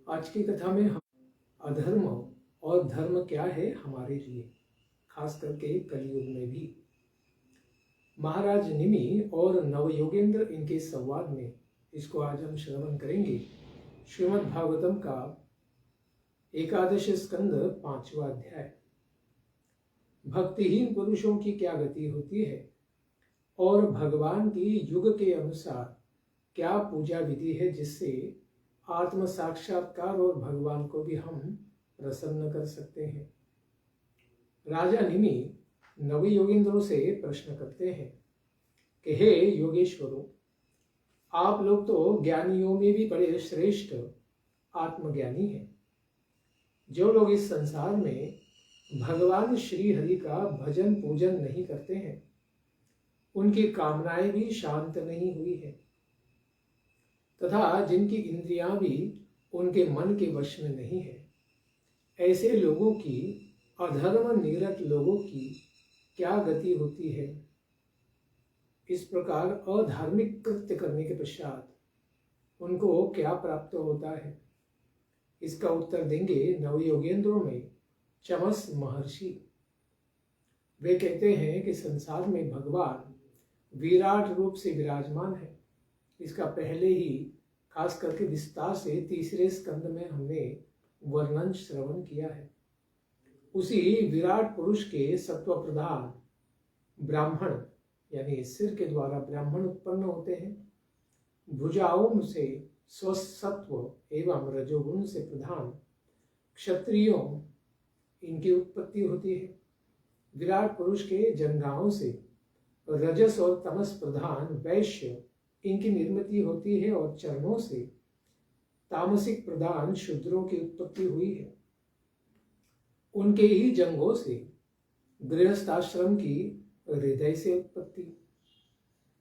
आज की कथा में हम अधर्म और धर्म क्या है हमारे लिए, खास करके कलयुग में भी। महाराज निमि और नवयोगेंद्र इनके संवाद में इसको आज हम श्रवण करेंगे। श्रीमद् भागवतम का एकादश स्कंद 5वां अध्याय। भक्तिहीन पुरुषों की क्या गति होती है और भगवान की युग के अनुसार क्या पूजा विधि है जिससे आत्म साक्षात्कार और भगवान को भी हम प्रसन्न कर सकते हैं। राजा निमि नवयोगेंद्रों से प्रश्न करते हैं कि हे योगेश्वरों, आप लोग तो ज्ञानियों में भी बड़े श्रेष्ठ आत्मज्ञानी हैं। जो लोग इस संसार में भगवान श्री हरि का भजन पूजन नहीं करते हैं, उनकी कामनाएं भी शांत नहीं हुई है तथा जिनकी इंद्रियां भी उनके मन के वश में नहीं है, ऐसे लोगों की, अधर्म निरत लोगों की क्या गति होती है। इस प्रकार अधार्मिक कृत्य करने के पश्चात उनको क्या प्राप्त होता है, इसका उत्तर देंगे नवयोगेंद्रों में चमस महर्षि। वे कहते हैं कि संसार में भगवान विराट रूप से विराजमान है। इसका पहले ही खास करके विस्तार से तीसरे स्कंद में हमने वर्णन श्रवण किया है। उसी विराट पुरुष के सत्व प्रधान ब्राह्मण यानी सिर के द्वारा ब्राह्मण उत्पन्न होते हैं। भुजाओं से स्वसत्व एवं रजोगुण से प्रधान क्षत्रियों इनकी उत्पत्ति होती है। विराट पुरुष के जंघाओं से रजस और तमस प्रधान वैश्य इनकी निर्मिति होती है और चरणों से तामसिक प्रधान शूद्रों की उत्पत्ति हुई है। उनके ही जंघों से गृहस्थाश्रम की हृदय से उत्पत्ति,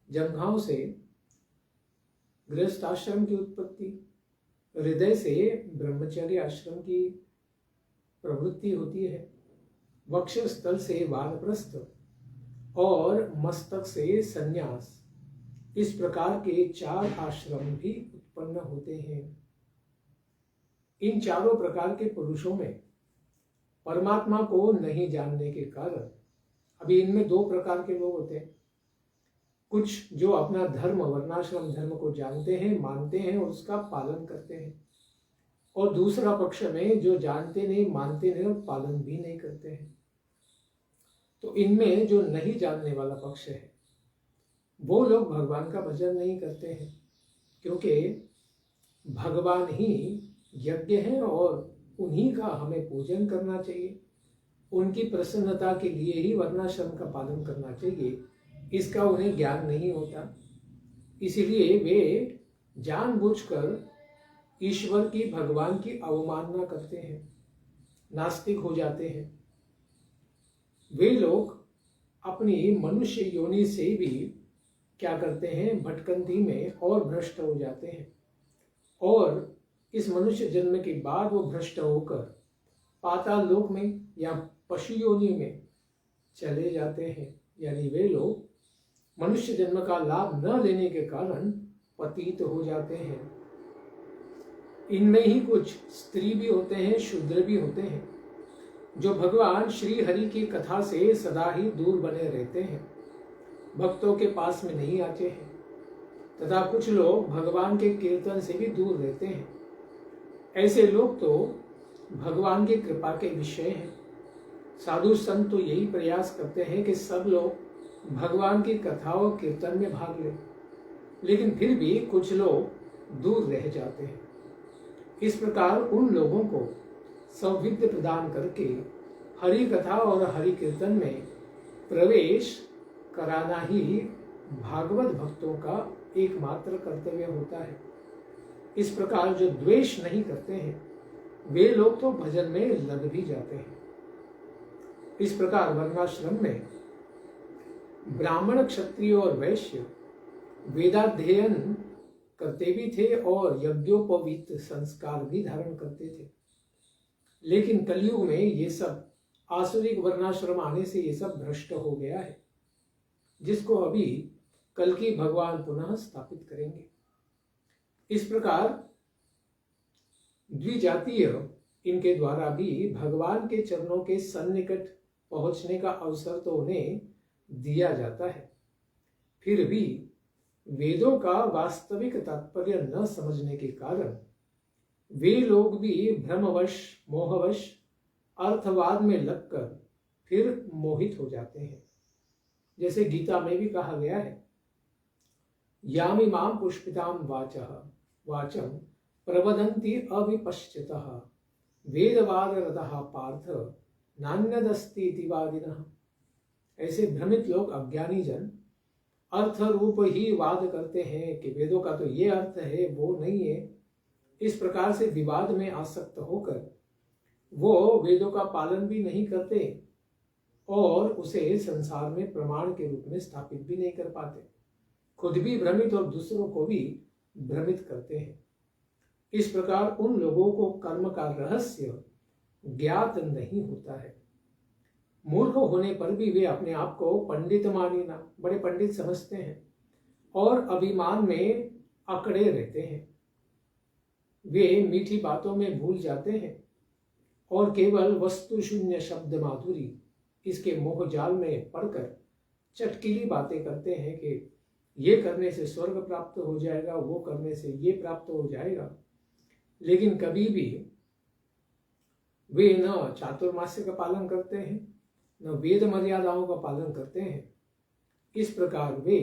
जंघाओं से गृहस्थाश्रम की उत्पत्ति, हृदय से ब्रह्मचर्य आश्रम की प्रवृत्ति होती है। वक्षस्थल से वानप्रस्थ और मस्तक से संन्यास, इस प्रकार के 4 आश्रम भी उत्पन्न होते हैं। इन चारों प्रकार के पुरुषों में परमात्मा को नहीं जानने के कारण अभी इनमें 2 प्रकार के लोग होते हैं। कुछ जो अपना धर्म, वर्णाश्रम धर्म को जानते हैं, मानते हैं और उसका पालन करते हैं, और दूसरा पक्ष में जो जानते नहीं, मानते नहीं और पालन भी नहीं करते हैं। तो इनमें जो नहीं जानने वाला पक्ष है, वो लोग भगवान का भजन नहीं करते हैं, क्योंकि भगवान ही यज्ञ है और उन्हीं का हमें पूजन करना चाहिए। उनकी प्रसन्नता के लिए ही वर्णाश्रम का पालन करना चाहिए, इसका उन्हें ज्ञान नहीं होता। इसीलिए वे जानबूझकर ईश्वर की, भगवान की अवमानना करते हैं, नास्तिक हो जाते हैं। वे लोग अपनी मनुष्य योनि से भी क्या करते हैं, भटकंती में और भ्रष्ट हो जाते हैं, और इस मनुष्य जन्म के बाद वो भ्रष्ट होकर पाताल लोक में या पशु योनि में चले जाते हैं। यानी वे लोग मनुष्य जन्म का लाभ न लेने के कारण पतित हो जाते हैं। इनमें ही कुछ स्त्री भी होते हैं, शूद्र भी होते हैं, जो भगवान श्री हरि की कथा से सदा ही दूर बने रहते हैं, भक्तों के पास में नहीं आते हैं, तथा कुछ लोग भगवान के कीर्तन से भी दूर रहते हैं। ऐसे लोग तो भगवान की कृपा के विषय हैं। साधु संत तो यही प्रयास करते हैं कि सब लोग भगवान की कथा और कीर्तन में भाग लें, लेकिन फिर भी कुछ लोग दूर रह जाते हैं। इस प्रकार उन लोगों को सौविध्य प्रदान करके हरि कथा और हरि कीर्तन में प्रवेश कराना ही भागवत भक्तों का एकमात्र कर्तव्य होता है। इस प्रकार जो द्वेष नहीं करते हैं, वे लोग तो भजन में लग भी जाते हैं। इस प्रकार वर्णाश्रम में ब्राह्मण, क्षत्रिय और वैश्य वेदाध्ययन करते भी थे और यज्ञोपवीत संस्कार भी धारण करते थे। लेकिन कलयुग में ये सब आसुरिक वर्णाश्रम आने से ये सब भ्रष्ट हो गया है, जिसको अभी कल की भगवान पुनः स्थापित करेंगे। इस प्रकार द्विजातीय इनके द्वारा भी भगवान के चरणों के सन्निकट पहुंचने का अवसर तो उन्हें दिया जाता है, फिर भी वेदों का वास्तविक तात्पर्य न समझने के कारण वे लोग भी भ्रमवश मोहवश अर्थवाद में लगकर फिर मोहित हो जाते हैं। जैसे गीता में भी कहा गया है, यामिमां पुष्पितां वाचम प्रवदन्ति अविपश्चितः वेदवादरतः पार्थ नान्यदस्ति इति वादिनः। ऐसे भ्रमित लोग, अज्ञानी जन अर्थ रूप ही वाद करते हैं कि वेदों का तो ये अर्थ है, वो नहीं है। इस प्रकार से विवाद में आसक्त होकर वो वेदों का पालन भी नहीं करते और उसे संसार में प्रमाण के रूप में स्थापित भी नहीं कर पाते, खुद भी भ्रमित और दूसरों को भी भ्रमित करते हैं। इस प्रकार उन लोगों को कर्म का रहस्य ज्ञात नहीं होता है। मूर्ख होने पर भी वे अपने आप को पंडित मानिना, बड़े पंडित समझते हैं और अभिमान में अकड़े रहते हैं। वे मीठी बातों में भूल जाते हैं और केवल वस्तु शून्य शब्द माधुरी इसके मोह जाल में पड़कर चटकीली बातें करते हैं कि ये करने से स्वर्ग प्राप्त हो जाएगा, वो करने से ये प्राप्त हो जाएगा, लेकिन कभी भी वे न चातुर्मास्य का पालन करते हैं न वेद मर्यादाओं का पालन करते हैं। इस प्रकार वे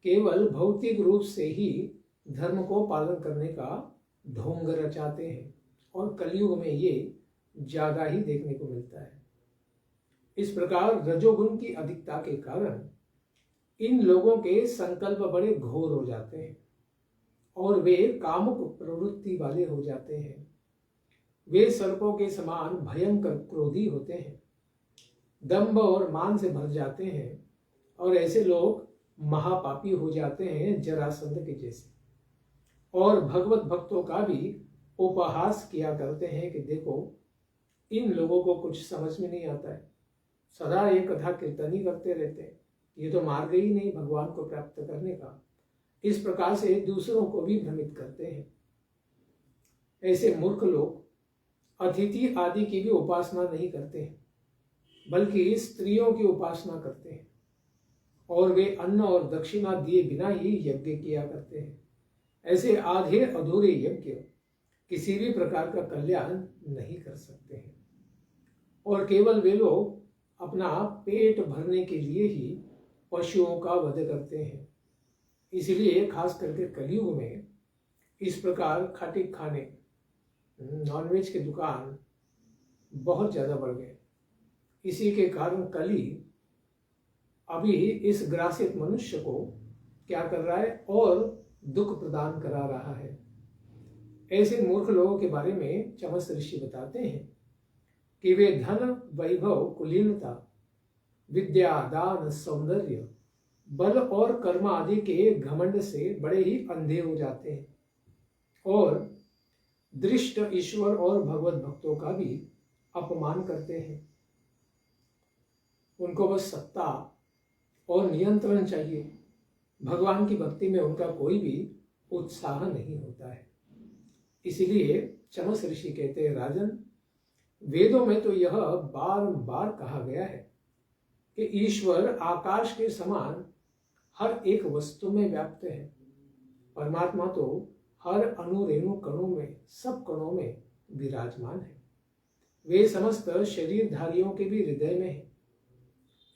केवल भौतिक रूप से ही धर्म को पालन करने का ढोंग रचाते हैं और कलयुग में ये ज्यादा ही देखने को मिलता है। इस प्रकार रजोगुण की अधिकता के कारण इन लोगों के संकल्प बड़े घोर हो जाते हैं और वे कामुक प्रवृत्ति वाले हो जाते हैं। वे सर्पों के समान भयंकर क्रोधी होते हैं, दंभ और मान से भर जाते हैं और ऐसे लोग महापापी हो जाते हैं, जरासंध के जैसे। और भगवत भक्तों का भी उपहास किया करते हैं कि देखो इन लोगों को कुछ समझ में नहीं आता है, सदा ये कथा कीर्तन ही करते रहते हैं, ये तो मार्ग ही नहीं भगवान को प्राप्त करने का। इस प्रकार से दूसरों को भी भ्रमित करते हैं। ऐसे मूर्ख लोग अतिथि आदि की भी उपासना नहीं करते हैं, बल्कि स्त्रियों की उपासना करते हैं और वे अन्न और दक्षिणा दिए बिना ही यज्ञ किया करते हैं। ऐसे आधे अधूरे यज्ञ किसी भी प्रकार का कल्याण नहीं कर सकते हैं और केवल वे लोग अपना पेट भरने के लिए ही पशुओं का वध करते हैं। इसलिए खास करके कलयुग में इस प्रकार खाटे खाने, नॉनवेज के दुकान बहुत ज्यादा बढ़ गए। इसी के कारण कली अभी इस ग्रासित मनुष्य को क्या कर रहा है और दुख प्रदान करा रहा है। ऐसे मूर्ख लोगों के बारे में चमस ऋषि बताते हैं कि वे धन, वैभव, कुलीनता, विद्या, दान, सौंदर्य, बल और कर्म आदि के घमंड से बड़े ही अंधे हो जाते हैं और दृष्ट ईश्वर और भगवत भक्तों का भी अपमान करते हैं। उनको बस सत्ता और नियंत्रण चाहिए, भगवान की भक्ति में उनका कोई भी उत्साह नहीं होता है। इसीलिए चमस ऋषि कहते हैं, राजन, वेदों में तो यह बार बार कहा गया है कि ईश्वर आकाश के समान हर एक वस्तु में व्याप्त है। परमात्मा तो हर अणु रेणु कणों में, सब कणों में विराजमान है। वे समस्त शरीरधारियों के भी हृदय में है।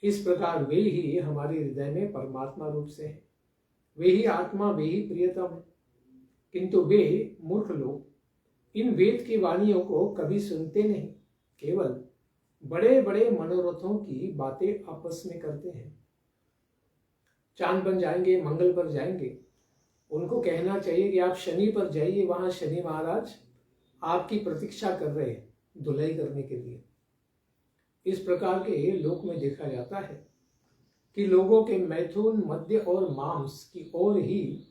इस प्रकार वे ही हमारे हृदय में परमात्मा रूप से है। वे ही आत्मा, वे ही प्रियतम है। किंतु वे मूर्ख लोग इन वेद की वाणियों को कभी सुनते नहीं, केवल बड़े बड़े मनोरथों की बातें आपस में करते हैं। चांद बन जाएंगे, मंगल पर जाएंगे, उनको कहना चाहिए कि आप शनि पर जाइए, वहां शनि महाराज आपकी प्रतीक्षा कर रहे हैं धुलाई करने के लिए। इस प्रकार के लोक में देखा जाता है कि लोगों के मैथुन, मद्य और मांस की ओर ही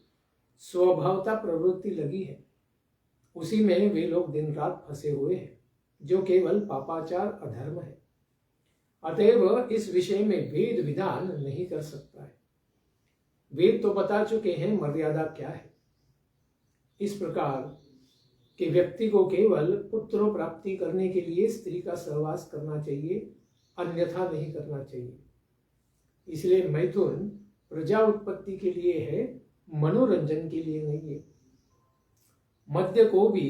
स्वभावता प्रवृत्ति लगी है। उसी में वे लोग दिन रात फंसे हुए हैं, जो केवल पापाचार अधर्म है। अतएव इस विषय में वेद विधान नहीं कर सकता है। वेद तो बता चुके हैं मर्यादा क्या है। इस प्रकार कि व्यक्ति को केवल पुत्र प्राप्ति करने के लिए स्त्री का सहवास करना चाहिए, अन्यथा नहीं करना चाहिए। इसलिए मैथुन प्रजा उत्पत्ति के लिए है, मनोरंजन के लिए नहीं है। मद्य को भी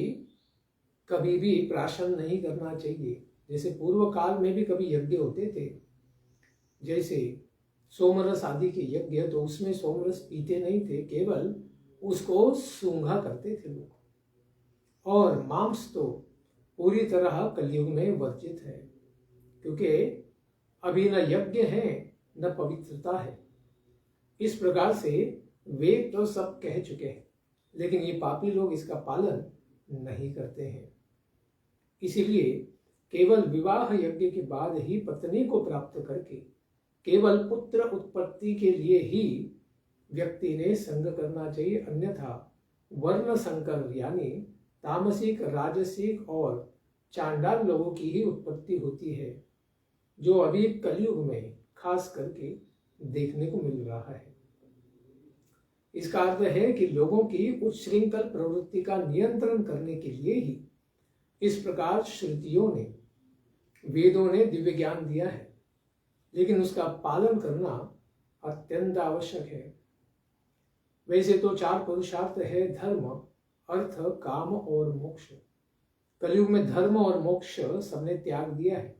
कभी भी प्राशन नहीं करना चाहिए। जैसे पूर्व काल में भी कभी यज्ञ होते थे, जैसे सोमरस आदि के यज्ञ, तो उसमें सोमरस पीते नहीं थे, केवल उसको सूंघा करते थे लोग। और मांस तो पूरी तरह कलयुग में वर्जित है, क्योंकि अभी न यज्ञ है न पवित्रता है। इस प्रकार से वेद तो सब कह चुके हैं, लेकिन ये पापी लोग इसका पालन नहीं करते हैं। इसीलिए केवल विवाह यज्ञ के बाद ही पत्नी को प्राप्त करके केवल पुत्र उत्पत्ति के लिए ही व्यक्ति ने संग करना चाहिए, अन्यथा वर्ण संकर यानी तामसिक, राजसिक और चांडाल लोगों की ही उत्पत्ति होती है, जो अभी कलयुग में खास करके देखने को मिल रहा है। इसका अर्थ है कि लोगों की उच्छृंखल प्रवृत्ति का नियंत्रण करने के लिए ही इस प्रकार श्रुतियों ने, वेदों ने दिव्य ज्ञान दिया है, लेकिन उसका पालन करना अत्यंत आवश्यक है। वैसे तो 4 पुरुषार्थ है, धर्म, अर्थ, काम और मोक्ष। कलयुग में धर्म और मोक्ष सबने त्याग दिया है।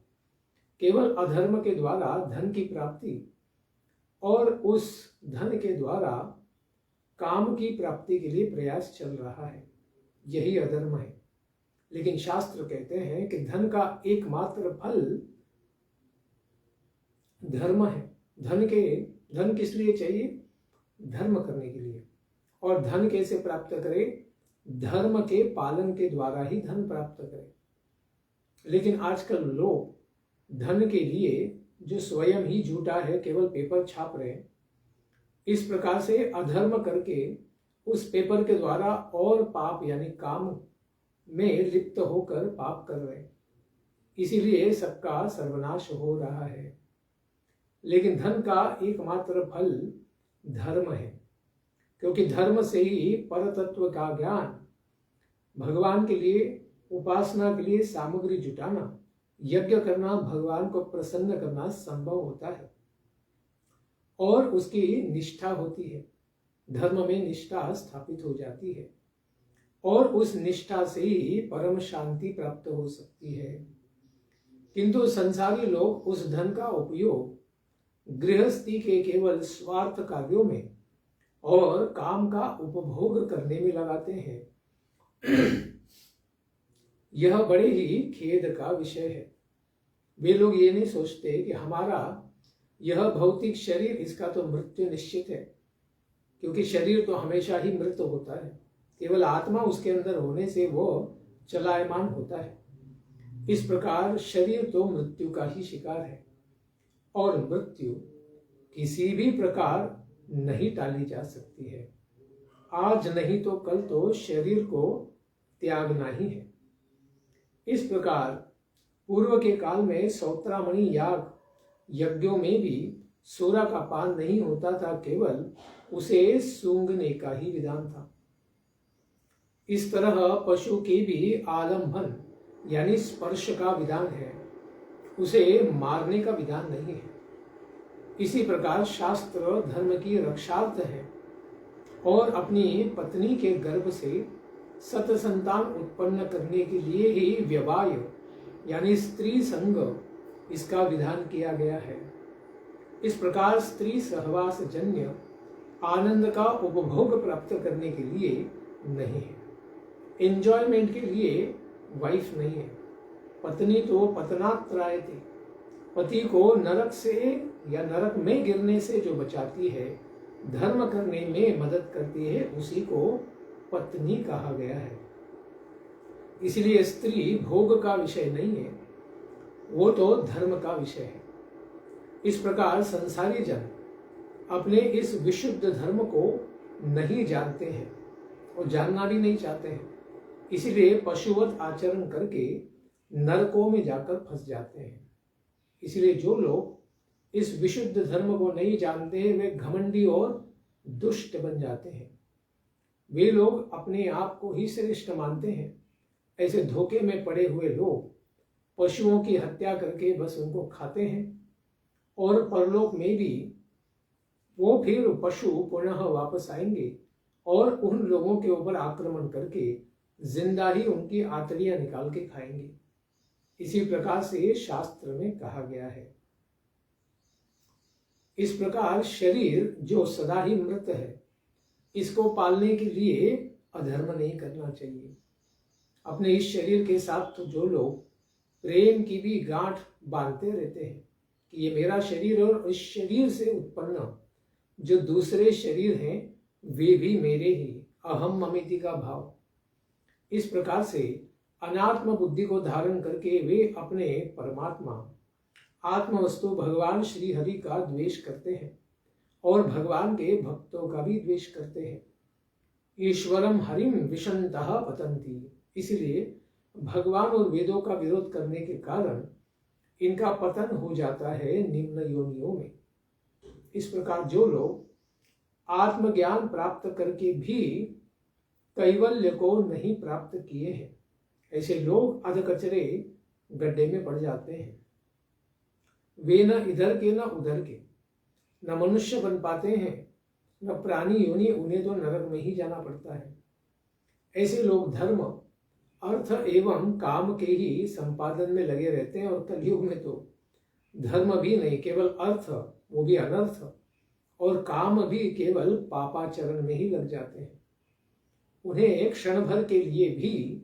केवल अधर्म के द्वारा धन की प्राप्ति और उस धन के द्वारा काम की प्राप्ति के लिए प्रयास चल रहा है, यही अधर्म है। लेकिन शास्त्र कहते हैं कि धन का एकमात्र फल धर्म है। धन किस लिए चाहिए? धर्म करने के लिए। और धन कैसे प्राप्त करे? धर्म के पालन के द्वारा ही धन प्राप्त करे। लेकिन आजकल लोग धन के लिए जो स्वयं ही झूठा है, केवल पेपर छाप रहे हैं, इस प्रकार से अधर्म करके उस पेपर के द्वारा और पाप यानी काम में लिप्त होकर पाप कर रहे हैं। इसीलिए सबका सर्वनाश हो रहा है। लेकिन धन का एकमात्र फल धर्म है, क्योंकि धर्म से ही परतत्व का ज्ञान, भगवान के लिए उपासना के लिए सामग्री जुटाना, यज्ञ करना, भगवान को प्रसन्न करना संभव होता है और उसकी निष्ठा होती है। धर्म में निष्ठा स्थापित हो जाती है और उस निष्ठा से ही परम शांति प्राप्त हो सकती है। किंतु संसारी लोग उस धन का उपयोग गृहस्थी के केवल स्वार्थ कार्यों में और काम का उपभोग करने में लगाते हैं। यह बड़े ही खेद का विषय है। वे लोग ये नहीं सोचते कि हमारा यह भौतिक शरीर, इसका तो मृत्यु निश्चित है, क्योंकि शरीर तो हमेशा ही मृत होता है। केवल आत्मा उसके अंदर होने से वो चलायमान होता है। इस प्रकार शरीर तो मृत्यु का ही शिकार है और मृत्यु किसी भी प्रकार नहीं टाली जा सकती है। आज नहीं तो कल तो शरीर को त्यागना ही है। इस प्रकार पूर्व के काल में सौत्रामणि याग यज्ञों में भी सूरा का पान नहीं होता था, केवल उसे सूंघने का ही विधान था। इस तरह पशु की भी आलंबन यानी स्पर्श का विधान है, उसे मारने का विधान नहीं है। इसी प्रकार शास्त्र धर्म की रक्षार्थ है और अपनी पत्नी के गर्भ से सत संतान उत्पन्न करने के लिए ही व्यवाय यानी स्त्री संग इसका विधान किया गया है। इस प्रकार स्त्री सहवास जन्य आनंद का उपभोग प्राप्त करने के लिए नहीं है, एंजॉयमेंट के लिए वाइफ नहीं है। पत्नी तो पतनात्रायते, पति को नरक से या नरक में गिरने से जो बचाती है, धर्म करने में मदद करती है, उसी को पत्नी कहा गया है। इसलिए स्त्री भोग का विषय नहीं है, वो तो धर्म का विषय है। इस प्रकार संसारी जन अपने इस विशुद्ध धर्म को नहीं जानते हैं और जानना भी नहीं चाहते हैं। इसलिए पशुवत आचरण करके नरकों में जाकर फंस जाते हैं। इसलिए जो लोग इस विशुद्ध धर्म को नहीं जानते हैं, वे घमंडी और दुष्ट बन जाते हैं। वे लोग अपने आप को ही श्रेष्ठ मानते हैं ऐसे धोखे में पड़े हुए लोग पशुओं की हत्या करके बस उनको खाते हैं और परलोक में भी वो फिर पशु पुनः वापस आएंगे और उन लोगों के ऊपर आक्रमण करके जिंदा ही उनकी आंतड़ियां निकाल के खाएंगे। इसी प्रकार से शास्त्र में कहा गया है। इस प्रकार शरीर जो सदा ही मृत है, इसको पालने के लिए अधर्म नहीं करना चाहिए। अपने इस शरीर के साथ तो जो लोग प्रेम की भी गांठ बांधते रहते हैं कि ये मेरा शरीर और इस शरीर से उत्पन्न जो दूसरे शरीर हैं वे भी मेरे ही, अहम ममिति का भाव, इस प्रकार से अनात्म बुद्धि को धारण करके वे अपने परमात्मा आत्म वस्तु भगवान श्री हरि का द्वेष करते हैं और भगवान के भक्तों का भी द्वेष करते हैं। ईश्वरम हरिम विशंतः पतंती, इसलिए भगवान और वेदों का विरोध करने के कारण इनका पतन हो जाता है निम्न योनियों में। इस प्रकार जो लोग आत्मज्ञान प्राप्त करके भी कैवल्य को नहीं प्राप्त किए हैं, ऐसे लोग अधकचरे गड्ढे में पड़ जाते हैं। वे न इधर के न उधर के, न मनुष्य बन पाते हैं न प्राणी योनि, उन्हें तो नरक में ही जाना पड़ता है। ऐसे लोग धर्म अर्थ एवं काम के ही संपादन में लगे रहते हैं और कलयुग में तो धर्म भी नहीं, केवल अर्थ, वो भी अनर्थ, और काम भी केवल पापाचरण में ही लग जाते हैं। उन्हें एक क्षण भर के लिए भी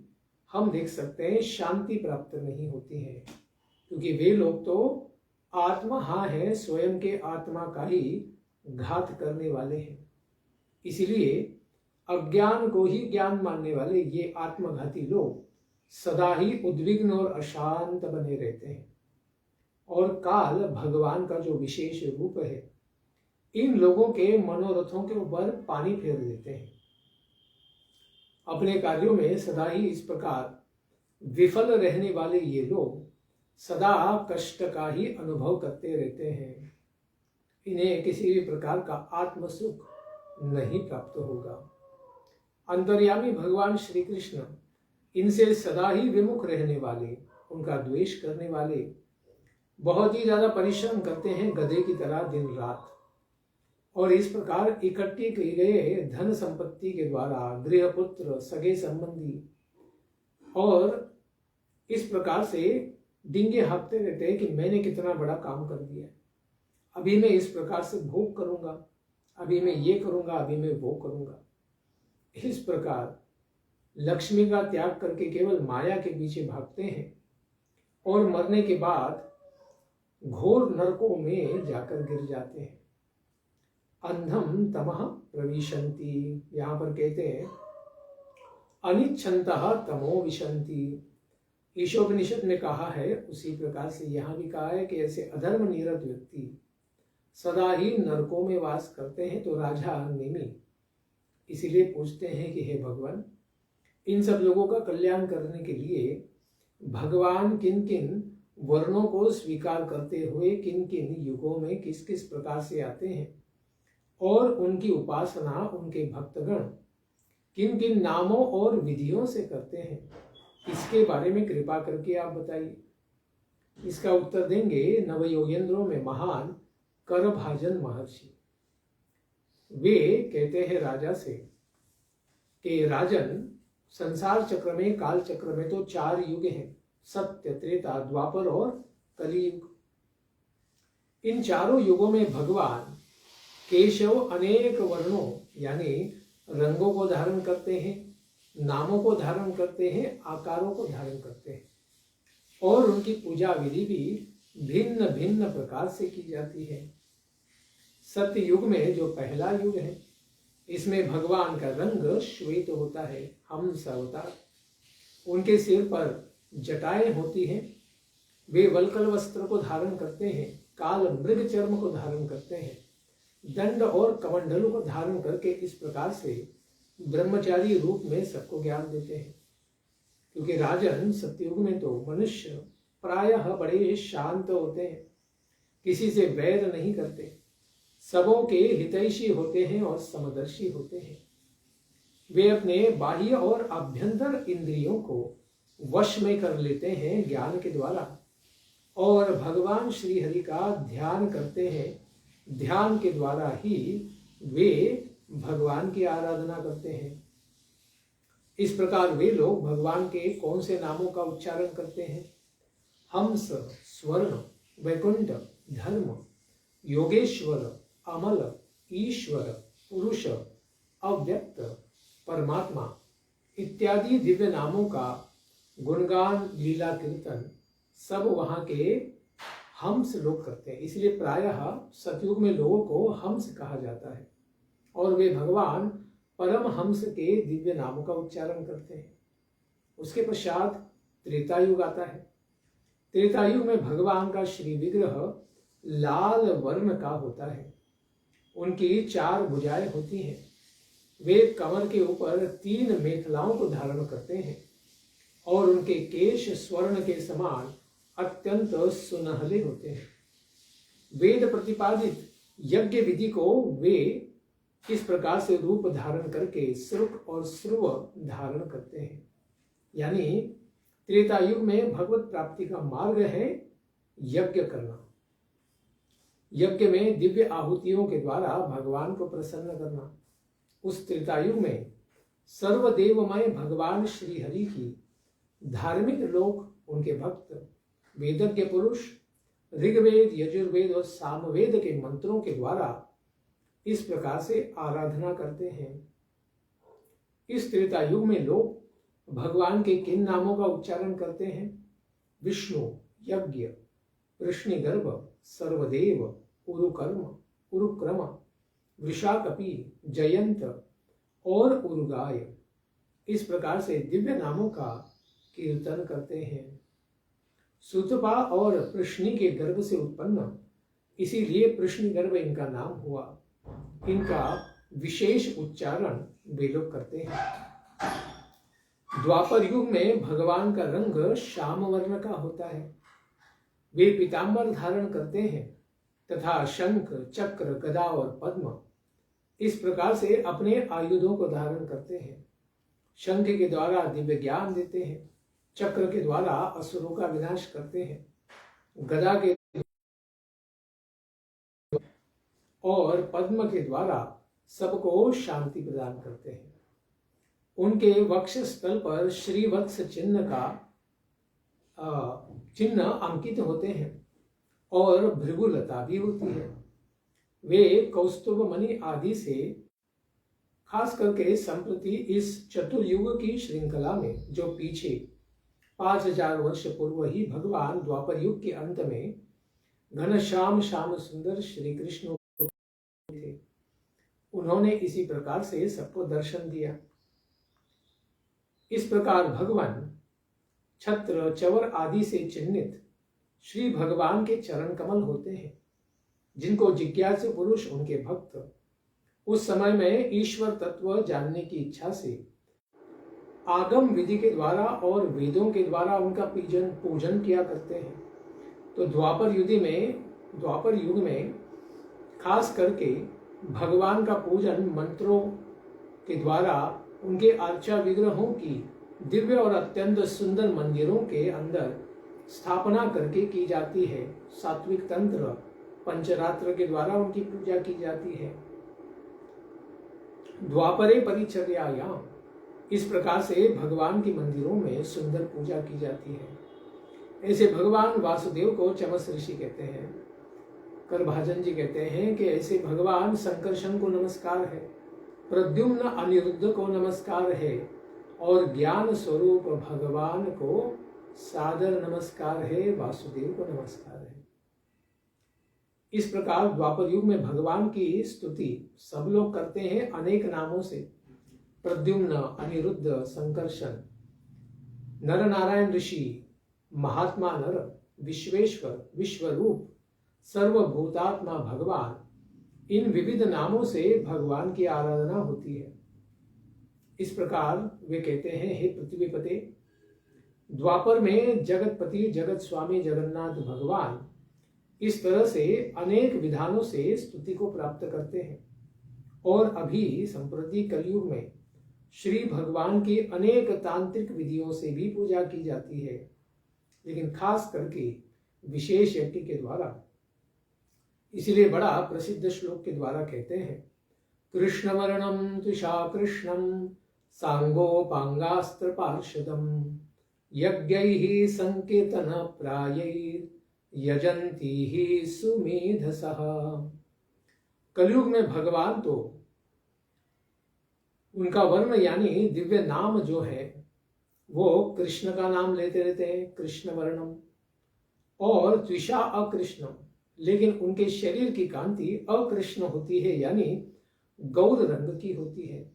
हम देख सकते हैं शांति प्राप्त नहीं होती है, क्योंकि वे लोग तो आत्मा हाँ है, स्वयं के आत्मा का ही घात करने वाले हैं। इसलिए अज्ञान को ही ज्ञान मानने वाले ये आत्मघाती लोग सदा ही उद्विग्न और अशांत बने रहते हैं। और काल भगवान का जो विशेष रूप है, इन लोगों के मनोरथों के ऊपर पानी फेर देते हैं। अपने कार्यों में सदा ही इस प्रकार विफल रहने वाले ये लोग सदा कष्ट का ही अनुभव करते रहते हैं। इन्हें किसी भी प्रकार का आत्म सुख नहीं प्राप्त होगा। अंतर्यामी भगवान श्री कृष्ण इनसे सदा ही विमुख रहने वाले, उनका द्वेष करने वाले, बहुत ही ज्यादा परिश्रम करते हैं गधे की तरह दिन रात, और इस प्रकार इकट्ठी किए गए धन संपत्ति के द्वारा गृह पुत्र सगे संबंधी और इस प्रकार से डिंगे हाँकते रहते हैं कि मैंने कितना बड़ा काम कर दिया, अभी मैं इस प्रकार से भोग करूंगा, अभी मैं ये करूंगा, अभी मैं वो करूंगा। इस प्रकार लक्ष्मी का त्याग करके केवल माया के पीछे भागते हैं और मरने के बाद घोर नरकों में जाकर गिर जाते हैं। अंधम तमः प्रविशन्ति, यहाँ पर कहते हैं अनिच्छन्तः तमो विशन्ति। ईशोपनिषद में कहा है, उसी प्रकार से यहाँ भी कहा है कि ऐसे अधर्म निरत व्यक्ति सदा ही नरकों में वास करते हैं। तो राजा नेमि इसीलिए पूछते हैं कि हे भगवान, इन सब लोगों का कल्याण करने के लिए भगवान किन किन वर्णों को स्वीकार करते हुए किन किन युगों में किस किस प्रकार से आते हैं और उनकी उपासना उनके भक्तगण किन किन नामों और विधियों से करते हैं, इसके बारे में कृपा करके आप बताइए। इसका उत्तर देंगे नवयोगेंद्रों में महान करभाजन महर्षि। वे कहते हैं राजा से कि राजन, संसार चक्र में, काल चक्र में तो 4 युग हैं, सत्य, त्रेता, द्वापर और कलियुग। इन चारों युगों में भगवान केशव अनेक वर्णों यानी रंगों को धारण करते हैं, नामों को धारण करते हैं, आकारों को धारण करते हैं, और उनकी पूजा विधि भी भिन्न भिन्न प्रकार से की जाती है। सत्य युग में जो पहला युग है, इसमें भगवान का रंग श्वेत होता है, हंस अवतार। उनके सिर पर जटाएं होती हैं, वे वल्कल वस्त्र को धारण करते हैं, काल मृग चर्म को धारण करते हैं, दंड और कमंडलों को धारण करके इस प्रकार से ब्रह्मचारी रूप में सबको ज्ञान देते हैं। क्योंकि राजन, सतयुग में तो मनुष्य प्रायः बड़े शांत होते हैं, किसी से वैर नहीं करते, सबों के हितैषी होते हैं और समदर्शी होते हैं। वे अपने बाह्य और आभ्यंतर इंद्रियों को वश में कर लेते हैं ज्ञान के द्वारा और भगवान श्री हरि का ध्यान करते हैं। ध्यान के द्वारा ही वे भगवान की आराधना करते हैं। इस प्रकार वे लोग भगवान के कौन से नामों का उच्चारण करते हैं? हंस, स्वर्ण, वैकुंठ, धर्म, योगेश्वर, अमल, ईश्वर, पुरुष, अव्यक्त, परमात्मा इत्यादि दिव्य नामों का गुणगान, लीला, कीर्तन सब वहां के हंस लोग करते हैं। इसलिए प्रायः सतयुग में लोगों को हंस कहा जाता है और वे भगवान परम हंस के दिव्य नामों का उच्चारण करते हैं। उसके पश्चात त्रेता युग आता है। त्रेता युग में भगवान का श्री विग्रह लाल वर्ण का होता है। उनकी 4 भुजाएं होती हैं। वे कमर के ऊपर 3 मेखलाओं को धारण करते हैं और उनके केश स्वर्ण के समान अत्यंत सुनहले होते हैं। वेद प्रतिपादित यज्ञ विधि को वे इस प्रकार से रूप धारण करके श्रुक और श्रुव धारण करते हैं। यानी त्रेता युग में भगवत प्राप्ति का मार्ग है यज्ञ करना। यज्ञ में दिव्य आहुतियों के द्वारा भगवान को प्रसन्न करना। उस त्रेता युग में सर्वदेवमय भगवान श्री हरि की धार्मिक लोग, उनके भक्त, वेदज्ञ पुरुष ऋग्वेद, यजुर्वेद और सामवेद के मंत्रों के द्वारा इस प्रकार से आराधना करते हैं। इस त्रेता युग में लोग भगवान के किन नामों का उच्चारण करते हैं? विष्णु, यज्ञ, वृष्णिगर्भ, सर्वदेव, उरुकर्म, उरुक्रम, वृषाकपि, जयंत और उरुगाय इस प्रकार से दिव्य नामों का कीर्तन करते हैं। सुतपा और प्रश्नि के गर्भ से उत्पन्न, इसीलिए प्रश्नि गर्भ इनका नाम हुआ। इनका विशेष उच्चारण वे लोग करते हैं। द्वापर युग में भगवान का रंग श्याम वर्ण का होता है। वे पीतांबर धारण करते हैं तथा शंख, चक्र, गदा और पद्म इस प्रकार से अपने आयुधों को धारण करते हैं। शंख के द्वारा दिव्य ज्ञान देते हैं, चक्र के द्वारा असुरों का विनाश करते हैं, गदा के और पद्म के द्वारा सबको शांति प्रदान करते हैं। उनके वक्ष स्थल पर श्रीवत्स चिन्ह का चिन्ह अंकित होते हैं और भृगुलता भी होती है। वे कौस्तुभ मणि आदि से खास करके संप्रति इस चतुर्युग की श्रृंखला में, जो पीछे 5000 वर्ष पूर्व ही भगवान द्वापर युग के अंत में घनश्याम श्याम सुंदर श्री कृष्ण थे, उन्होंने इसी प्रकार से सबको दर्शन दिया। इस प्रकार भगवान छत्र, चवर आदि से चिन्हित श्री भगवान के चरण कमल होते हैं, जिनको जिज्ञासु पुरुष, उनके भक्त उस समय में ईश्वर तत्व जानने की इच्छा से आगम विधि के द्वारा और वेदों के द्वारा उनका पूजन किया करते हैं। तो द्वापर युग में खास करके भगवान का पूजन मंत्रों के द्वारा उनके अर्चा विग्रहों की दिव्य और अत्यंत सुंदर मंदिरों के अंदर स्थापना करके की जाती है। सात्विक तंत्र, पंचरात्र के द्वारा उनकी पूजा की जाती है। द्वापरे परिचर्यायाम इस प्रकार से भगवान के मंदिरों में सुंदर पूजा की जाती है। ऐसे भगवान वासुदेव को चमस ऋषि कहते हैं। करभाजन जी कहते हैं कि ऐसे भगवान संकर्षण को नमस्कार है, प्रद्युम्न अनिरुद्ध को नमस्कार है और ज्ञान स्वरूप भगवान को सादर नमस्कार है, वासुदेव को नमस्कार है। इस प्रकार द्वापर युग में भगवान की स्तुति सब लोग करते हैं अनेक नामों से। प्रद्युम्न, अनिरुद्ध, संकर्षण, नर नारायण ऋषि, महात्मा नर, विश्वेश्वर, विश्वरूप, सर्वभूतात्मा भगवान, इन विविध नामों से भगवान की आराधना होती है। इस प्रकार वे कहते हैं, हे पृथ्वीपते, द्वापर में जगतपति, जगत स्वामी जगन्नाथ भगवान इस तरह से अनेक विधानों से स्तुति को प्राप्त करते हैं। और अभी संप्रति कलयुग में श्री भगवान की अनेक तांत्रिक विधियों से भी पूजा की जाती है, लेकिन खास करके विशेष यज्ञ के द्वारा। इसलिए बड़ा प्रसिद्ध श्लोक के द्वारा कहते हैं, कृष्ण वर्णम त्विषा कृष्णम सांगोपांगास्त्र पार्षदम यज्ञैः संकीर्तन प्रायैर् यजन्ति ही सुमेधसः। कलयुग में भगवान तो उनका वर्ण यानी दिव्य नाम जो है वो कृष्ण का नाम लेते रहते हैं, कृष्ण वर्णम, और त्विषा अकृष्णम, लेकिन उनके शरीर की कांति अकृष्ण होती है, यानी गौर रंग की होती है।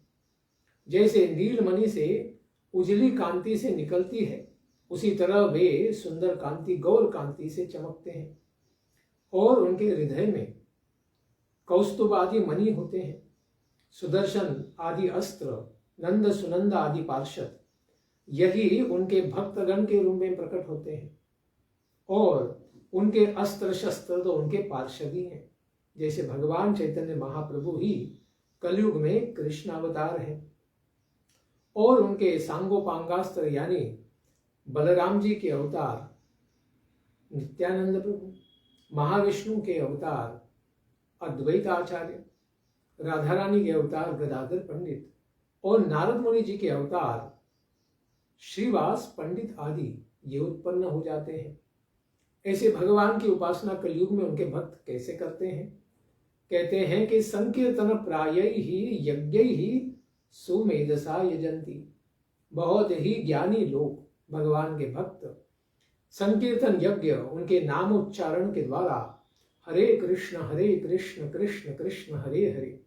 जैसे नीलमणि से उजली कांति से निकलती है, उसी तरह वे सुंदर कांति गौर कांति से चमकते हैं। और उनके हृदय में कौस्तुभ आदि मणि होते हैं, सुदर्शन आदि अस्त्र, नंद सुनंद आदि पार्षद, यही उनके भक्तगण के रूप में प्रकट होते हैं। और उनके अस्त्र शस्त्र तो उनके पार्षद ही हैं। जैसे भगवान चैतन्य महाप्रभु ही कलयुग में कृष्ण अवतार है, और उनके सांगोपांगास्त्र यानी बलराम जी के अवतार नित्यानंद प्रभु, महाविष्णु के अवतार अद्वैत आचार्य, राधा रानी के अवतार गदाधर पंडित, और नारद मुनि जी के अवतार श्रीवास पंडित आदि ये उत्पन्न हो जाते हैं। ऐसे भगवान की उपासना कलयुग में उनके भक्त कैसे करते हैं? कहते हैं कि संकीर्तन प्रायैः यज्ञैः सुमेधसा यजन्ति। बहुत ही ज्ञानी लोग, भगवान के भक्त, संकीर्तन यज्ञ, उनके नाम उच्चारण के द्वारा हरे कृष्ण कृष्ण कृष्ण हरे हरे,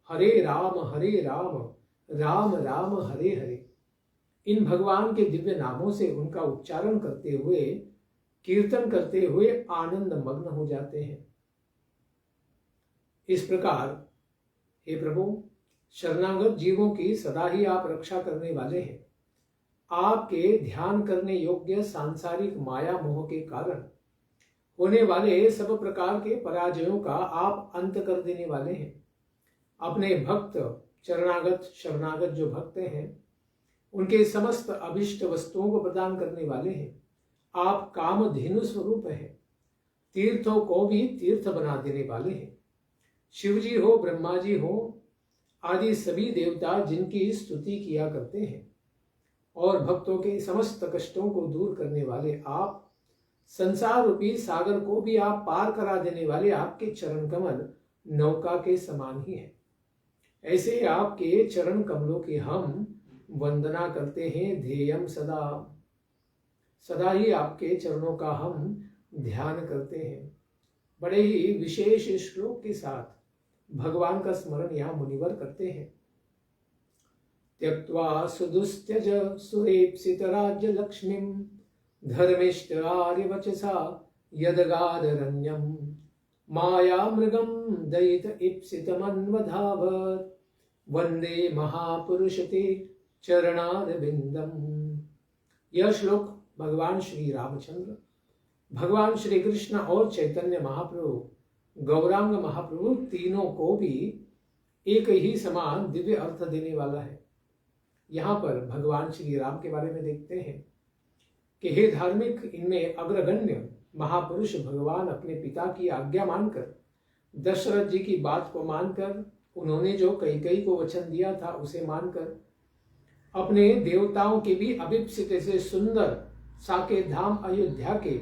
हरे राम राम राम हरे हरे, इन भगवान के दिव्य नामों से उनका उच्चारण करते हुए, कीर्तन करते हुए आनंद मग्न हो जाते हैं। इस प्रकार हे प्रभु, शरणागत जीवों की सदा ही आप रक्षा करने वाले हैं। आपके ध्यान करने योग्य सांसारिक माया मोह के कारण होने वाले सब प्रकार के पराजयों का आप अंत कर देने वाले हैं। अपने भक्त चरणागत शरणागत जो भक्त हैं, उनके समस्त अभिष्ट वस्तुओं को प्रदान करने वाले हैं। आप कामधेनु स्वरूप हैं, तीर्थों को भी तीर्थ बना देने वाले हैं। शिव जी हो, ब्रह्मा जी हो आदि सभी देवता जिनकी स्तुति किया करते हैं, और भक्तों के समस्त कष्टों को दूर करने वाले आप, संसार रूपी सागर को भी आप पार करा देने वाले आपके चरण कमल नौका के समान ही है। ऐसे आपके चरण कमलों की हम वंदना करते हैं। ध्येयम सदा, सदा ही आपके चरणों का हम ध्यान करते हैं। बड़े ही विशेष श्लोक के साथ भगवान का स्मरण यहाँ मुनिवर करते हैं। त्यक्त्वा सुदुस्त्यज सुरेप्सित राज्य लक्ष्मीं धर्मिष्ठ आर्यवचसा यदगादरण्यं माया मृगं दयित इप्सितमन्वधावत् वंदे महापुरुष ते चरणारविंदम। यह श्लोक भगवान श्री रामचंद्र, भगवान श्री कृष्ण और चैतन्य महाप्रभु, गौरांग महाप्रभु तीनों को भी एक ही समान दिव्य अर्थ देने वाला है। यहाँ पर भगवान श्री राम के बारे में देखते हैं कि हे धार्मिक, इनमें अग्रगण्य महापुरुष भगवान अपने पिता की आज्ञा मानकर, दशरथ जी की बात को मानकर, उन्होंने जो कैकेयी को वचन दिया था उसे मानकर, अपने देवताओं के भी अभिप्सित से सुंदर साकेत धाम अयोध्या के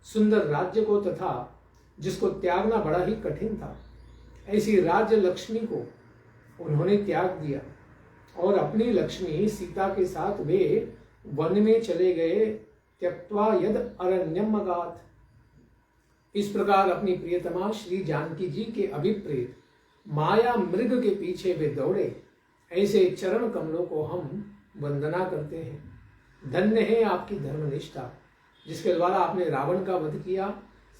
सुंदर राज्य को, तथा जिसको त्यागना बड़ा ही कठिन था, ऐसी राज्य लक्ष्मी को उन्होंने त्याग दिया और अपनी लक्ष्मी सीता के साथ वे वन में चले गए। त्यक्त्वा यद अरण्यम अगाथ। इस प्रकार अपनी प्रियतमा श्री जानकी जी के अभिप्रेत माया मृग के पीछे वे दौड़े। ऐसे चरण कमलों को हम वंदना करते हैं। धन्य है आपकी धर्मनिष्ठा, जिसके द्वारा आपने रावण का वध किया,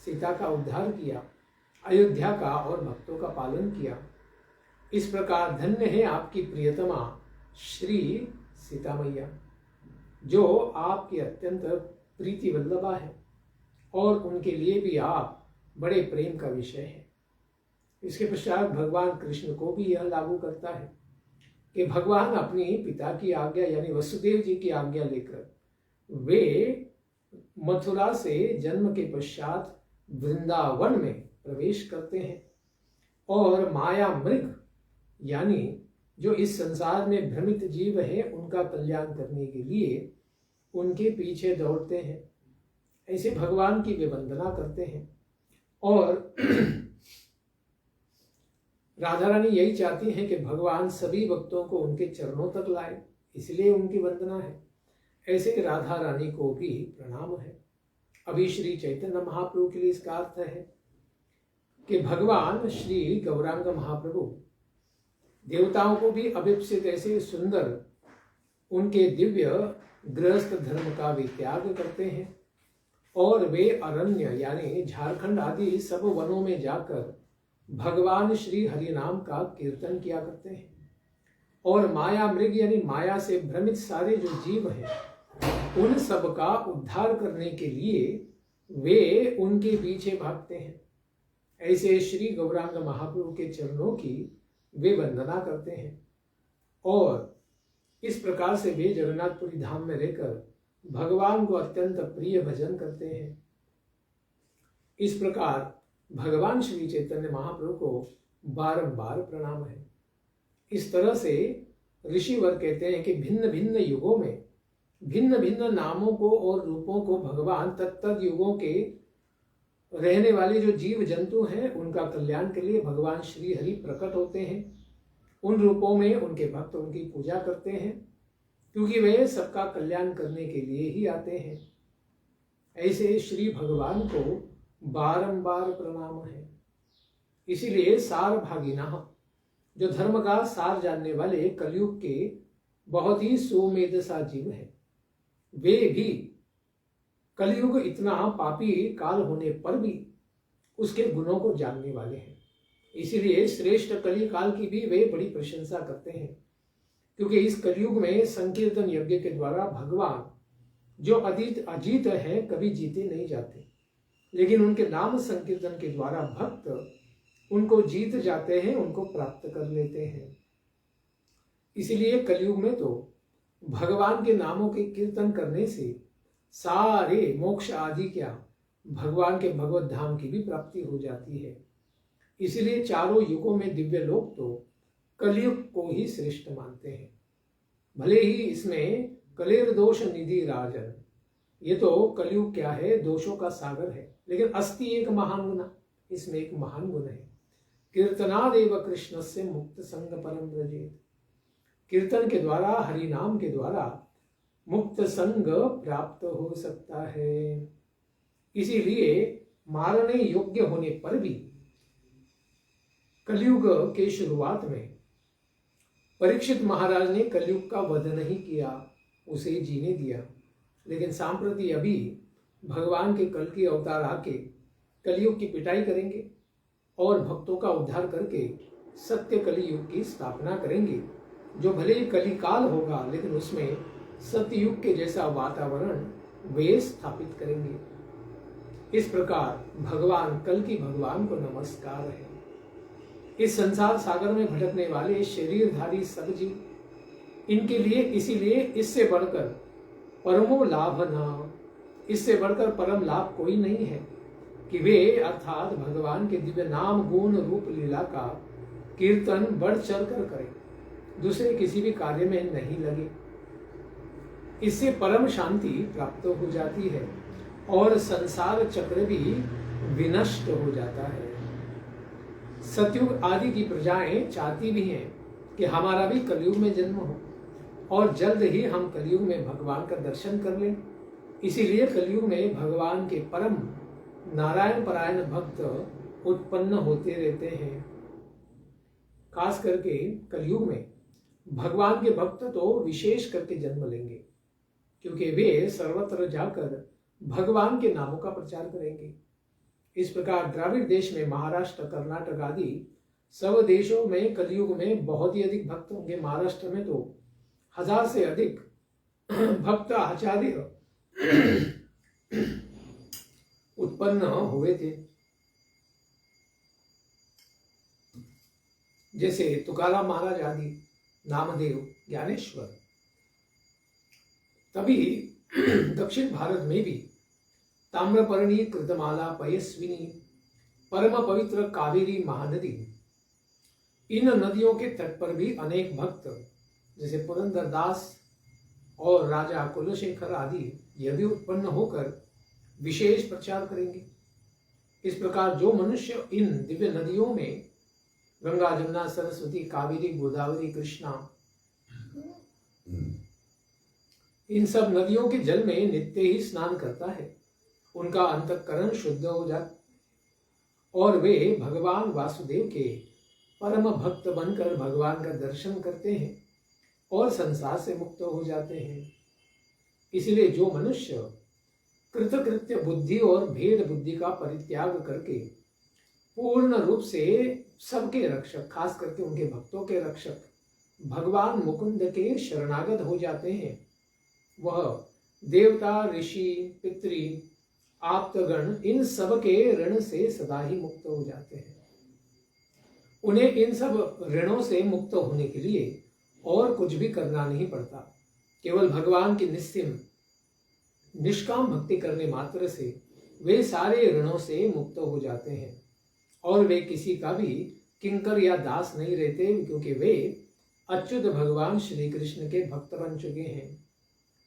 सीता का उद्धार किया, अयोध्या का और भक्तों का पालन किया। इस प्रकार धन्य है आपकी प्रियतमा श्री सीता मैया, जो आपकी अत्यंत प्रीति वल्लभा है और उनके लिए भी आप बड़े प्रेम का विषय है। इसके पश्चात भगवान कृष्ण को भी यह लागू करता है। कि भगवान अपनी पिता की आज्ञा यानी वसुदेव जी की आज्ञा लेकर वे मथुरा से जन्म के पश्चात वृंदावन में प्रवेश करते हैं और माया मृग यानी जो इस संसार में भ्रमित जीव है उनका कल्याण करने के लिए उनके पीछे दौड़ते हैं। ऐसे भगवान की वे वंदना करते हैं और राधा रानी यही चाहती हैं कि भगवान सभी भक्तों को उनके चरणों तक लाए, इसलिए उनकी वंदना है। ऐसे राधा रानी को भी प्रणाम है। अभी श्री चैतन्य महाप्रभु के लिए इसका अर्थ है कि भगवान श्री गौरांग महाप्रभु देवताओं को भी अभिप्सित ऐसे सुंदर उनके दिव्य गृहस्थ धर्म का वे त्याग करते हैं और वे अरण्य यानी झारखंड आदि सब वनों में जाकर भगवान श्री हरि नाम का कीर्तन किया करते हैं और माया मृग यानी माया से भ्रमित सारे जो जीव हैं उन सब का उद्धार करने के लिए वे उनके पीछे भागते हैं। ऐसे श्री गौरांग महाप्रभु के चरणों की वे वंदना करते हैं और इस प्रकार से वे जगन्नाथपुरी धाम में रहकर भगवान को अत्यंत प्रिय भजन करते हैं। इस प्रकार भगवान श्री चैतन्य महाप्रभु को बारंबार प्रणाम है। इस तरह से ऋषिवर कहते हैं कि भिन्न भिन्न युगों में भिन्न भिन्न नामों को और रूपों को भगवान तत्त युगों के रहने वाले जो जीव जंतु हैं उनका कल्याण के लिए भगवान श्री हरि प्रकट होते हैं। उन रूपों में उनके भक्त उनकी पूजा करते हैं क्योंकि वे सबका कल्याण करने के लिए ही आते हैं। ऐसे श्री भगवान को बारंबार प्रणाम है। इसीलिए सार भागिना जो धर्म का सार जानने वाले कलयुग के बहुत ही सुमेधसा जीव हैं, वे भी कलयुग इतना पापी काल होने पर भी उसके गुणों को जानने वाले हैं। इसीलिए श्रेष्ठ कली काल की भी वे बड़ी प्रशंसा करते हैं क्योंकि इस कलयुग में संकीर्तन यज्ञ के द्वारा भगवान जो अजीत है कभी जीते नहीं जाते, लेकिन उनके नाम संकीर्तन के द्वारा भक्त उनको जीत जाते हैं, उनको प्राप्त कर लेते हैं। इसीलिए कलयुग में तो भगवान के नामों के कीर्तन करने से सारे मोक्ष आदि क्या भगवान के भगवत धाम की भी प्राप्ति हो जाती है। इसीलिए चारों युगों में दिव्य लोग तो कलयुग को ही श्रेष्ठ मानते हैं। भले ही इसमें कलेर दोष निधि राजन, ये तो कलयुग क्या है, दोषों का सागर है, लेकिन अस्ति एक महान गुण, इसमें एक महान गुण है। कीर्तनादेव कृष्ण से मुक्त संग परम व्रजेत, कीर्तन के द्वारा हरि नाम के द्वारा मुक्त संग प्राप्त हो सकता है। इसीलिए मारने योग्य होने पर भी कलयुग के शुरुआत में परीक्षित महाराज ने कलयुग का वध नहीं किया, उसे जीने दिया। लेकिन सांप्रति अभी भगवान के कल की अवतार आके कलयुग की पिटाई करेंगे और भक्तों का उद्धार करके सत्य कलयुग की स्थापना करेंगे, जो भले ही कलिकाल होगा लेकिन उसमें सतयुग के जैसा वातावरण वे स्थापित करेंगे। इस प्रकार भगवान कल की भगवान को नमस्कार है। इस संसार सागर में भटकने वाले शरीरधारी सब जीव, इनके लिए इसीलिए इससे बढ़कर परमो लाभ न, इससे बढ़कर परम लाभ कोई नहीं है कि वे अर्थात भगवान के दिव्य नाम गुण रूप लीला का कीर्तन बढ़ चढ़ कर करें, दूसरे किसी भी कार्य में नहीं लगे। इससे परम शांति प्राप्त हो जाती है और संसार चक्र भी विनष्ट हो जाता है। सतयुग आदि की प्रजाएं चाहती भी हैं कि हमारा भी कलयुग में जन्म हो और जल्द ही हम कलयुग में भगवान का दर्शन कर लें। इसीलिए कलयुग में भगवान के परम नारायण परायण भक्त उत्पन्न होते रहते हैं। खास करके कलयुग में भगवान के भक्त तो विशेष करके जन्म लेंगे क्योंकि वे सर्वत्र जाकर भगवान के नामों का प्रचार करेंगे। इस प्रकार द्राविड़ देश में महाराष्ट्र, कर्नाटक आदि सब देशों में कलयुग में बहुत ही अधिक भक्त होंगे। महाराष्ट्र में तो 1000 से अधिक भक्त आचार्य उत्पन्न हुए थे। जैसे तुकाराम महाराज आदि नामदेव, ज्ञानेश्वर। तभी दक्षिण भारत में भी ताम्रपर्णी, कृतमाला, पयस्विनी, परम पवित्र कावेरी महानदी, इन नदियों के तट पर भी अनेक भक्त जैसे पुरंदर दास और राजा कुलशेखर आदि यह भी उत्पन्न होकर विशेष प्रचार करेंगे। इस प्रकार जो मनुष्य इन दिव्य नदियों में गंगा, जमुना, सरस्वती, कावेरी, गोदावरी, कृष्णा, इन सब नदियों के जल में नित्य ही स्नान करता है, उनका अंतःकरण शुद्ध हो जाता और वे भगवान वासुदेव के परम भक्त बनकर भगवान का दर्शन करते हैं और संसार से मुक्त हो जाते हैं। इसलिए जो मनुष्य कृतकृत्य बुद्धि और भेद बुद्धि का परित्याग करके पूर्ण रूप से सबके रक्षक, खास करके उनके भक्तों के रक्षक भगवान मुकुंद के शरणागत हो जाते हैं, वह देवता, ऋषि, पितृ, आप्तगण इन सब के ऋण से सदा ही मुक्त हो जाते हैं। उन्हें इन सब ऋणों से मुक्त होने के लिए और कुछ भी करना नहीं पड़ता। केवल भगवान की निष्काम भक्ति करने मात्र से वे सारे ऋणों से मुक्त हो जाते हैं और वे किसी का भी किंकर या दास नहीं रहते, क्योंकि वे अच्युत भगवान श्री कृष्ण के भक्त बन चुके हैं।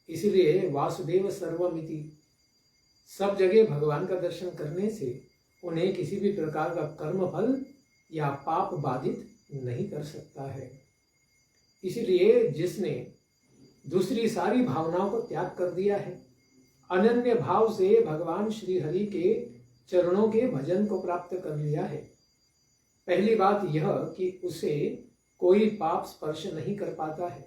इसलिए वासुदेव सर्वमिति, सब जगह भगवान का दर्शन करने से उन्हें किसी भी प्रकार का कर्म फल या पाप बाधित नहीं कर सकता है। इसलिए जिसने दूसरी सारी भावनाओं को त्याग कर दिया है, अनन्य भाव से भगवान श्री हरि के चरणों के भजन को प्राप्त कर लिया है, पहली बात यह कि उसे कोई पाप स्पर्श नहीं कर पाता है,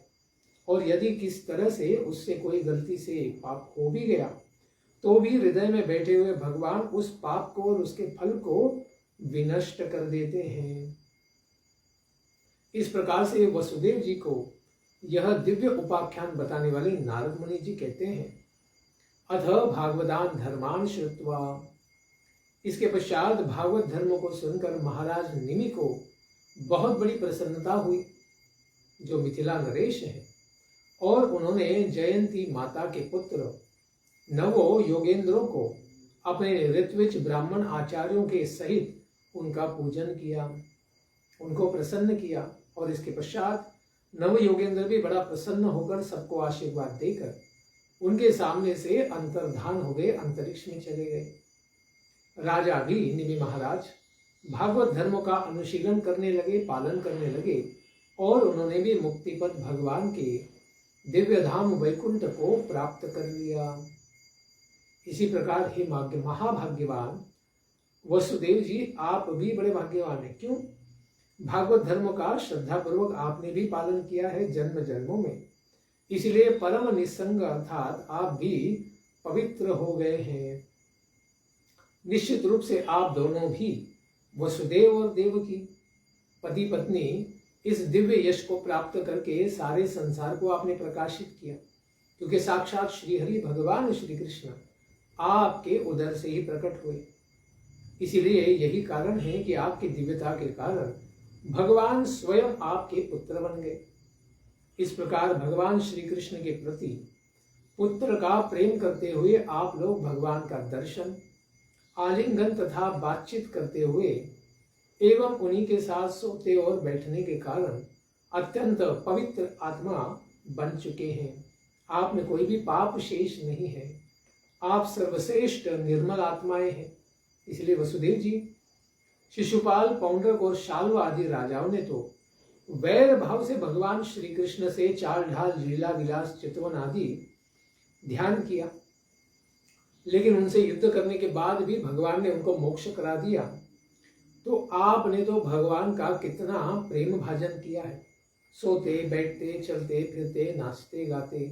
और यदि किस तरह से उससे कोई गलती से पाप हो भी गया तो भी हृदय में बैठे हुए भगवान उस पाप को और उसके फल को विनष्ट कर देते हैं। इस प्रकार से वसुदेव जी को यह दिव्य उपाख्यान बताने वाले नारद मुनि जी कहते हैं, अथ भागवतान धर्मान श्रुत्वा, इसके पश्चात भागवत धर्म को सुनकर महाराज निमि को बहुत बड़ी प्रसन्नता हुई, जो मिथिला नरेश है, और उन्होंने जयंती माता के पुत्र नवो योगेंद्रों को अपने ऋत्विज ब्राह्मण आचार्यों के सहित उनका पूजन किया, उनको प्रसन्न किया, और इसके पश्चात नव योगेंद्र भी बड़ा प्रसन्न होकर सबको आशीर्वाद देकर उनके सामने से अंतर्धान हो गए, अंतरिक्ष में चले गए। राजा भी निमि महाराज भागवत धर्म का अनुशीलन करने लगे, पालन करने लगे, और उन्होंने भी मुक्तिपद भगवान के दिव्य धाम वैकुंठ को प्राप्त कर लिया। इसी प्रकार हे महाभाग्यवान वसुदेव जी, आप भी बड़े भाग्यवान हैं। क्यों? भागवत धर्म का श्रद्धा पूर्वक आपने भी पालन किया है जन्म जन्मों में, इसलिए परम निसंग अर्थात आप भी पवित्र हो गए हैं। निश्चित रूप से आप दोनों भी वसुदेव और देवकी पति पत्नी इस दिव्य यश को प्राप्त करके सारे संसार को आपने प्रकाशित किया, क्योंकि साक्षात श्री हरि भगवान श्री कृष्ण आपके उदर से ही प्रकट हुए। इसीलिए यही कारण है कि आपकी दिव्यता के कारण भगवान स्वयं आपके पुत्र बन गए। इस प्रकार भगवान श्री कृष्ण के प्रति पुत्र का प्रेम करते हुए आप लोग भगवान का दर्शन, आलिंगन तथा बातचीत करते हुए एवं उन्हीं के साथ सोते और बैठने के कारण अत्यंत पवित्र आत्मा बन चुके हैं। आप में कोई भी पाप शेष नहीं है, आप सर्वश्रेष्ठ निर्मल आत्माएं हैं। इसलिए वसुदेव जी, शिशुपाल, पौंड्रक और शाल्व आदि राजाओं ने तो वैर भाव से भगवान श्री कृष्ण से चाल ढाल, लीला विलास, चितवन आदि ध्यान किया, लेकिन उनसे युद्ध करने के बाद भी भगवान ने उनको मोक्ष करा दिया। तो आपने तो भगवान का कितना प्रेम भाजन किया है। सोते, बैठते, चलते फिरते, नाचते गाते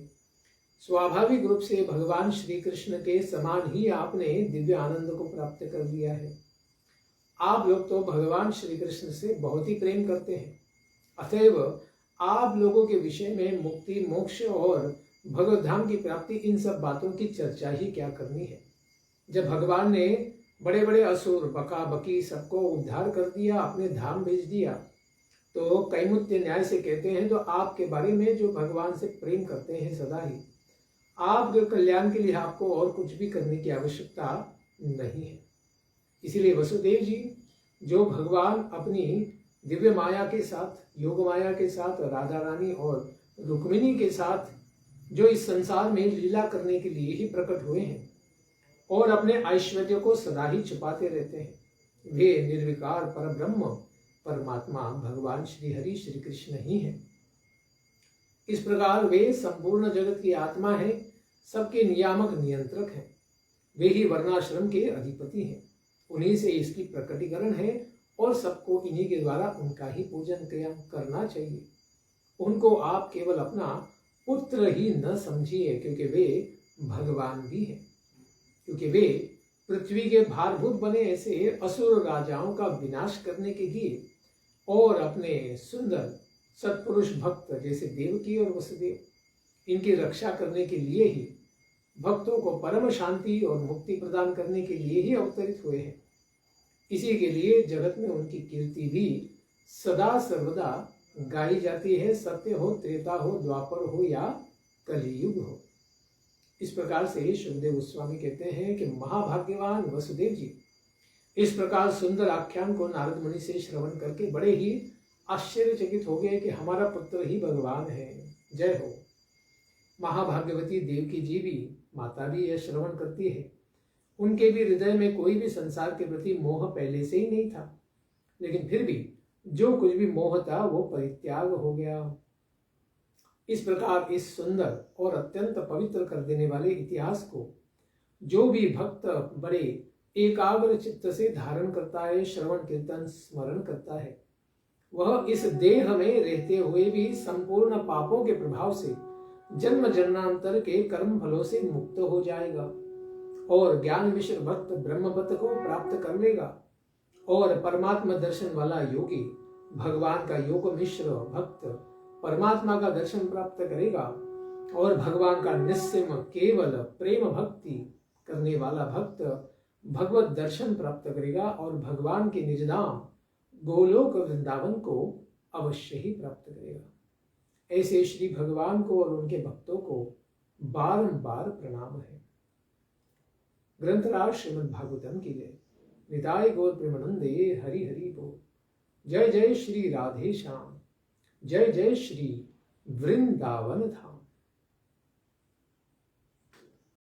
स्वाभाविक रूप से भगवान श्री कृष्ण के समान ही आपने दिव्य आनंद को प्राप्त कर लिया है। आप लोग तो भगवान श्री कृष्ण से बहुत ही प्रेम करते हैं, अतएव आप लोगों के विषय में मुक्ति, मोक्ष और भगवत धाम की प्राप्ति, इन सब बातों की चर्चा ही क्या करनी है। जब भगवान ने बड़े बड़े असुर, बका बकी सबको उद्धार कर दिया, अपने धाम भेज दिया, तो कैमुत्य न्याय से कहते हैं, तो आपके बारे में जो भगवान से प्रेम करते हैं सदा ही, आपके कल्याण के लिए आपको और कुछ भी करने की आवश्यकता नहीं है। इसीलिए वसुदेव जी जो भगवान अपनी दिव्य माया के साथ, योग माया के साथ, राधा रानी और रुक्मिणी के साथ जो इस संसार में लीला करने के लिए ही प्रकट हुए हैं और अपने ऐश्वर्य को सदा ही छुपाते रहते हैं, वे निर्विकार परब्रह्म परमात्मा भगवान श्री हरि श्री कृष्ण ही हैं। इस प्रकार वे संपूर्ण जगत की आत्मा है, सबके नियामक नियंत्रक हैं। वे ही वर्णाश्रम के अधिपति हैं, उन्हीं से इसकी प्रकटीकरण है और सबको इन्हीं के द्वारा उनका ही पूजन करना चाहिए। उनको आप केवल अपना पुत्र ही न समझिए, क्योंकि वे भगवान भी हैं, क्योंकि वे पृथ्वी के भारभूत बने ऐसे असुर राजाओं का विनाश करने के लिए और अपने सुंदर सत्पुरुष भक्त जैसे देवकी और वसुदेव इनकी रक्षा करने के लिए ही, भक्तों को परम शांति और मुक्ति प्रदान करने के लिए ही अवतरित हुए हैं। इसी के लिए जगत में उनकी कीर्ति भी सदा सर्वदा गाई जाती है, सत्य हो, त्रेता हो, द्वापर हो या कलियुग हो। इस प्रकार से शुकदेव गोस्वामी कहते हैं कि महाभाग्यवान वसुदेव जी इस प्रकार सुंदर आख्यान को नारद मुनि से श्रवण करके बड़े ही आश्चर्यचकित हो गए कि हमारा पुत्र ही भगवान है। जय हो। महाभाग्यवती देवकी जी भी, माता भी यह श्रवण करती है। उनके भी हृदय में कोई भी संसार के प्रति मोह पहले से ही नहीं था, लेकिन फिर भी जो कुछ भी मोह था वो परित्याग हो गया। इस प्रकार इस सुंदर और अत्यंत पवित्र कर देने वाले इतिहास को जो भी भक्त बड़े एकाग्र चित्त से धारण करता है, श्रवण कीर्तन स्मरण करता है, वह इस देह में रहते हुए भी संपूर्ण पापों के प्रभाव से जन्म जन्मांतर के कर्म फलों से मुक्त हो जाएगा और ज्ञान मिश्र भक्त ब्रह्मपद को प्राप्त कर लेगा और परमात्मा दर्शन वाला योगी भगवान का योग मिश्र भक्त परमात्मा का दर्शन प्राप्त करेगा और भगवान का निस्सीम केवल प्रेम भक्ति करने वाला भक्त भगवत दर्शन प्राप्त करेगा और भगवान के निज धाम गोलोक वृंदावन को अवश्य ही प्राप्त करेगा। ऐसे श्री भगवान को और उनके भक्तों को बारंबार प्रणाम है। ग्रंथराज श्रीमद् भागवतम की जय। निताय गौर प्रेमानंदे हरि हरि बोल। जय जय श्री राधे श्याम। जय जय श्री वृंदावन धाम।